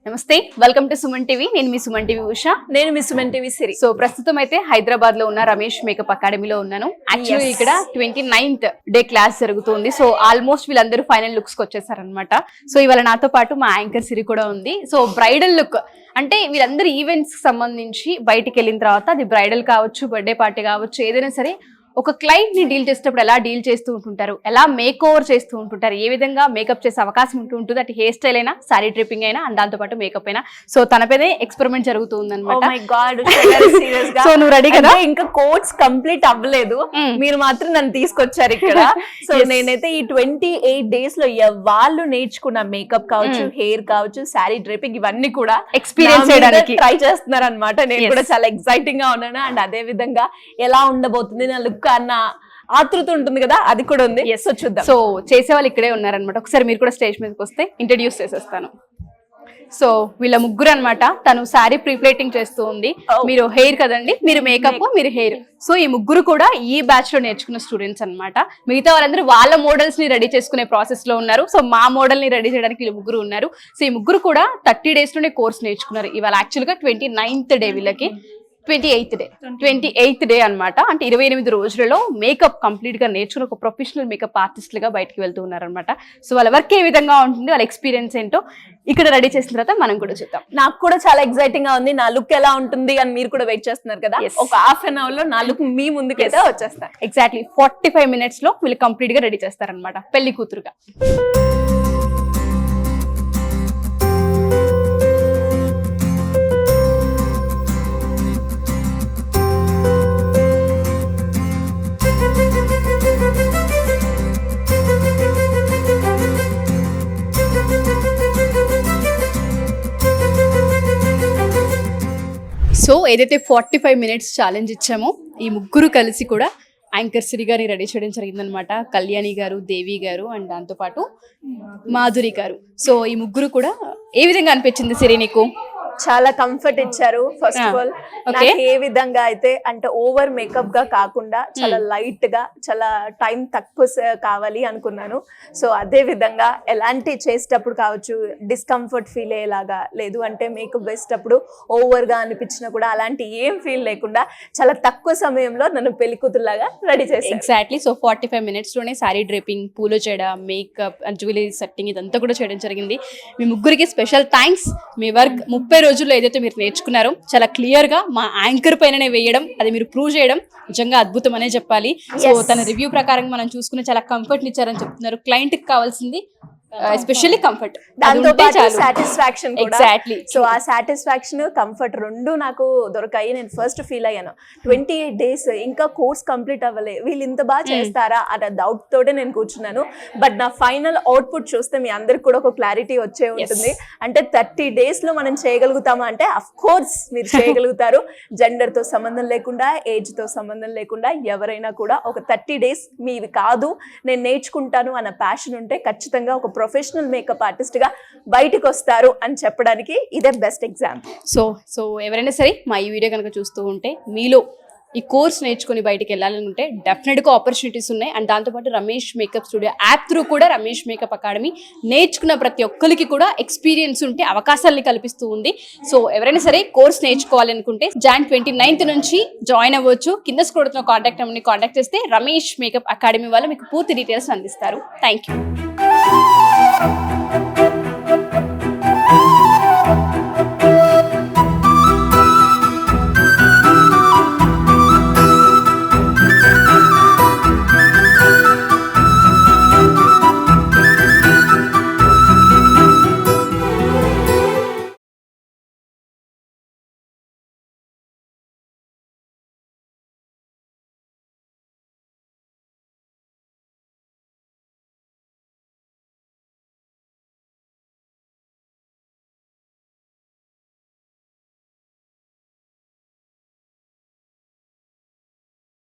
నమస్తే, welcome to Suman TV. నేను మీ Suman TV Usha. నేను మీ సుమన్ టీవీ సిరి. సో ప్రస్తుతం అయితే హైదరాబాద్ లో ఉన్న రమేష్ మేకప్ అకాడమీలో ఉన్నాను. యాక్చువల్లీ ఇక్కడ 29th డే క్లాస్ జరుగుతుంది. సో ఆల్మోస్ట్ వీళ్ళందరూ ఫైనల్ లుక్స్ కి వచ్చేసారనమాట. సో ఇవాళ నాతో పాటు మా యాంకర్ సిరి కూడా ఉంది. సో బ్రైడల్ లుక్ అంటే వీళ్ళందరూ ఈవెంట్స్ కి సంబంధించి బయటికి వెళ్ళిన తర్వాత అది బ్రైడల్ కావచ్చు, బర్త్డే పార్టీ కావచ్చు, ఏదైనా సరే ఒక క్లయింట్ ని డీల్ చేసేటప్పుడు ఎలా డీల్ చేస్తూ ఉంటుంటారు, ఎలా మేక్ ఓవర్ చేస్తూ ఉంటుంటారు, ఏ విధంగా మేకప్ చేసే అవకాశం ఉంటుంది. అటు హెయిర్ స్టైల్ అయినా, సారీ ట్రిప్పింగ్ అయినా, అండ్ దాంతో పాటు మేకప్ అయినా. సో తనపైనే ఎక్స్పెరిమెంట్ జరుగుతుంది అనమాట. సో నువ్వు రెడీ కదా? ఇంకా కోర్స్ కంప్లీట్ అవ్వలేదు, మీరు మాత్రం నన్ను తీసుకొచ్చారు ఇక్కడ. సో నేనైతే ఈ 28 days లో వాళ్ళు నేర్చుకున్న మేకప్ కావచ్చు, హెయిర్ కావచ్చు, సారీ డ్రేపింగ్ ఇవన్నీ కూడా ఎక్స్పీరియన్స్ చేయడానికి ట్రై చేస్తున్నారు అనమాట. నేను కూడా చాలా ఎక్సైటింగ్ గా ఉన్నాను. అండ్ అదే విధంగా ఎలా ఉండబోతుంది నా లుక్ అన్న ఆతృత ఉంటుంది కదా, అది కూడా ఉంది. సో చూద్దాం. సో చేసే వాళ్ళు ఇక్కడే ఉన్నారనమాట. ఒకసారి మీరు కూడా స్టేజ్ మీదకి వస్తే ఇంట్రడ్యూస్ చేసేస్తాను. సో వీళ్ళ ముగ్గురు అనమాట. తను శారీ ప్రీప్లేటింగ్ చేస్తూ ఉంది, మీరు హెయిర్ కదండి, మీరు మేకప్, మీరు హెయిర్. సో ఈ ముగ్గురు కూడా ఈ బ్యాచ్ లో నేర్చుకున్న స్టూడెంట్స్ అనమాట. మిగతా వాళ్ళందరూ వాళ్ళ మోడల్స్ ని రెడీ చేసుకునే ప్రాసెస్ లో ఉన్నారు. సో మా మోడల్ ని రెడీ చేయడానికి వీళ్ళు ముగ్గురు ఉన్నారు. సో ఈ ముగ్గురు కూడా 30 days లోనే కోర్స్ నేర్చుకున్నారు. ఇవాళ యాక్చువల్ గా 29th డే, వీళ్ళకి 28th డే అనమాట. అంటే 28 రోజులలో మేకప్ కంప్లీట్ గా నేర్చుకుని ఒక ప్రొఫెషనల్ మేకప్ ఆర్టిస్ట్లుగా బయటకు వెళ్తూ ఉన్నారనమాట. సో వాళ్ళ వర్క్ ఏ విధంగా ఉంటుంది, వాళ్ళ ఎక్స్పీరియన్స్ ఏంటో ఇక్కడ రెడీ చేసిన తర్వాత మనం కూడా చూద్దాం. నాకు కూడా చాలా ఎక్సైటింగ్ గా ఉంది. నా లుక్ ఎలా ఉంటుంది అని మీరు కూడా వెయిట్ చేస్తున్నారు కదా. ఒక ½ an hour లో నా లుక్ మీ ముందుకైతే వచ్చేస్తాను. ఎగ్జాక్ట్లీ 45 minutes లో వీళ్ళు కంప్లీట్ గా రెడీ చేస్తారనమాట, పెళ్లి కూతురుగా. సో ఏదైతే 45 minutes ఛాలెంజ్ ఇచ్చామో ఈ ముగ్గురు కలిసి కూడా యాంకర్ సిరి గారిని రెడీ చేయడం జరిగిందనమాట. కళ్యాణి గారు, దేవి గారు, అండ్ దాంతోపాటు మాధురి గారు. సో ఈ ముగ్గురు కూడా ఏ విధంగా అనిపించింది సిరి నీకు? చాలా కంఫర్ట్ ఇచ్చారు. ఫస్ట్ ఆఫ్ ఆల్ నాకు ఏ విధంగా అయితే అంటే ఓవర్ మేకప్ గా కాకుండా చాలా లైట్ గా, చాలా టైం తక్కువ కావాలి అనుకున్నాను. సో అదే విధంగా ఎలాంటి చేసేటప్పుడు కావచ్చు డిస్కంఫర్ట్ ఫీల్ అయ్యేలాగా, లేదు అంటే మేకప్ వేసేటప్పుడు ఓవర్ గా అనిపించినా కూడా అలాంటి ఏం ఫీల్ లేకుండా చాలా తక్కువ సమయంలో నన్ను పెళ్లి కూతురులాగా రెడీ చేశాను. ఎగ్జాక్ట్లీ. సో 45 minutes లోనే శారీ డ్రేపింగ్, పూల జడ, మేకప్, జ్యువెలరీ సెట్టింగ్ ఇదంతా కూడా చేయడం జరిగింది. మీ ముగ్గురికి స్పెషల్ థ్యాంక్స్. మీ వర్క్ 30 రోజుల్లో ఏదైతే మీరు నేర్చుకున్నారో చాలా క్లియర్ గా మా యాంకర్ పైననే వేయడం, అది మీరు ప్రూవ్ చేయడం నిజంగా అద్భుతం అనే చెప్పాలి. సో తన రివ్యూ ప్రకారం మనం చూసుకుని చాలా కంఫర్ట్ ఇచ్చారని చెప్తున్నారు. క్లయింట్ కి కావాల్సింది ఎస్పెషల్లీ కంఫర్ట్, దాంతో పాటు సాటిస్ఫాక్షన్. ఎగ్జాక్ట్లీ. సో ఆ సాటిస్ఫాక్షన్, కంఫర్ట్ రెండు నాకు దొరకాయి. నేను ఫస్ట్ ఫీల్ అయ్యాను 28 days ఇంకా కోర్స్ కంప్లీట్ అవ్వలే, వీళ్ళు ఇంత బాగా చేస్తారా అనే డౌట్ తోటే నేను కూర్చున్నాను. బట్ నా ఫైనల్ అవుట్పుట్ చూస్తే మీ అందరికి కూడా ఒక క్లారిటీ వచ్చే ఉంటుంది. అంటే 30 days లో మనం చేయగలుగుతామా అంటే అఫ్ కోర్స్ మీరు చేయగలుగుతారు. జెండర్ తో సంబంధం లేకుండా, ఏజ్ తో సంబంధం లేకుండా ఎవరైనా కూడా ఒక 30 days మీది కాదు నేను నేర్చుకుంటాను అన్న ప్యాషన్ ఉంటే ఖచ్చితంగా ఒక ప్రొఫెషనల్ మేకప్ ఆర్టిస్ట్ గా బయటకు వస్తారు అని చెప్పడానికి ఇదే బెస్ట్ ఎగ్జాంపుల్. సో ఎవరైనా సరే మా ఈ వీడియో కనుక చూస్తూ ఉంటే మీలో ఈ కోర్స్ నేర్చుకుని బయటికి వెళ్ళాలనుకుంటే డెఫినెట్గా ఆపర్చునిటీస్ ఉన్నాయి. అండ్ దాంతోపాటు Ramesh makeup studio app through కూడా రమేష్ మేకప్ అకాడమీ నేర్చుకున్న ప్రతి ఒక్కరికి కూడా ఎక్స్పీరియన్స్ ఉంటే అవకాశాలని కల్పిస్తూ ఉంది. సో ఎవరైనా సరే కోర్స్ నేర్చుకోవాలనుకుంటే Jan 29th నుంచి జాయిన్ అవ్వచ్చు. కింద స్క్రోల్ అవుతున్న కాంటాక్ట్ నెంబర్ని కాంటాక్ట్ చేస్తే రమేష్ మేకప్ అకాడమీ వాళ్ళు మీకు పూర్తి డీటెయిల్స్ అందిస్తారు. Thank you.